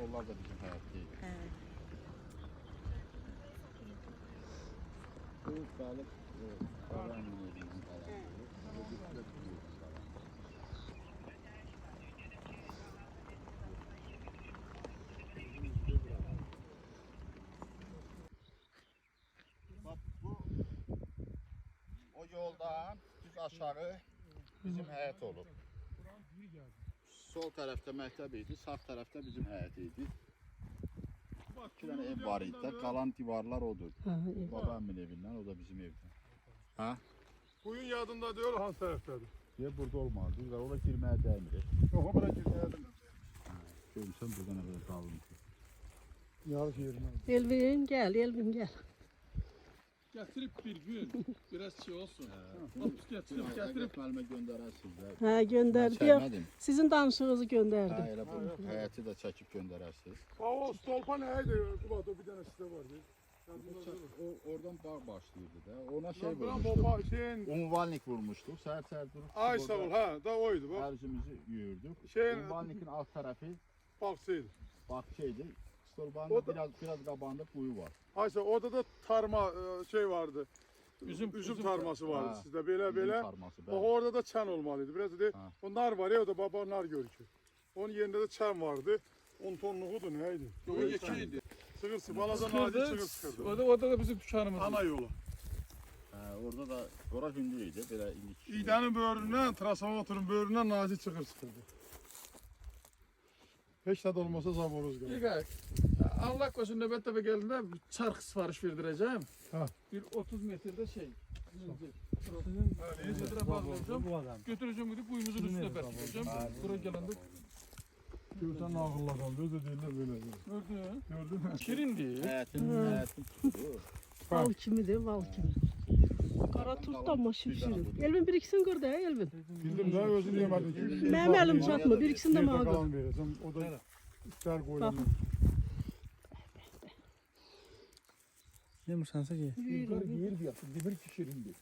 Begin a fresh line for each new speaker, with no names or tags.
Onlar da bizim həyat deyil.
Hə.
Bu balıq qalan bizim qalan. Bak bu o yoldan düz aşağı bizim həyət olub. Sol tərəfdə məktəb idi, sağ tərəfdə bizim həyət idi. İki dənə ev var idi, qalan divarlar odur. Babamın evindən, o da bizim evdən. Ha?
Kuyun yadında diyor hangi taraftadır?
Ya burada olmaz, burada oraya girməyə dəymir.
Yok bırak girmeye.
Görürsən burada nə qədər qalınır.
Yarış yerine.
Elvin gel, Elvin gel.
Getirip bir gün biraz şey olsun. Otuz getirip
Müəllimə göndərərsiniz də.
Hə, göndərdi.
Mən çəkmədim.
Sizin danışığınızı
Ha,
göndərdi.
elə bu həyəti də çəkib göndərərsiniz.
O stolpa neydi? Kubat o bir tane site vardı.
O oradan bağ başlayırdı da. Ona şey
Buran
vurmuşdu.
bomba şeyin.
Umvalnik vurmuşduq. Səhər durup
Ay sağ ol ha da oydu bak.
Ərzimizi yuyurduk.
Şeyin-
Umvalnikin alt tərəfi
Baksıydı.
bahçeydi. Stolbanın
O da-
biraz qabağında kuyu var.
Ay sağ orada da tarma şey vardı.
Üzüm
tarması vardı
Ha.
sizde böyle
Üzüm
böyle.
tarması,
Bak
bəli.
orada da çan olmalıydı. Biraz da
Ha.
o nar var ya o da baba nar görükü. Onun yerinde de çan vardı. 10 tonluğudu neydi?
o yekiydi.
Sığırsı baladan ağacı sığır sıkırdı.
Orada da bizim dükkanımız.
Ana yolu.
Orada da ora hündür idi. Belə indik.
İğdenin böğründen, transformatörün böğründen naci çıkır sıkırdı. Hiç tadı olmasa zaboroz gelir.
İlgay. Allah korusun nöbet tepe geldiğinde çark sipariş verdireceğim.
Ha.
Bir 30 metrede şey. Sizin çadıra bağlayacağım. Götüreceğim gidip kuyumuzun üstüne bekleyeceğim. Buraya gelende
Göğten ağırla kaldı. Özü değiller böyle.
gördün.
Gördün mü?
Şirin değil.
Həyətin tutudur.
Bal kimidir, bal kimi. Qara turp da amma şipşirin. Elvin bir ikisini qır da, Elvin.
Bildim daha özünü yemedim.
Mənim əlim çatmır, bir ikisini də
Bir
mənə qır.
kalan vereceğim. O da ister koyulamaz.
Yemursansa ye.
Yer bir yapın, demir ki şirindir.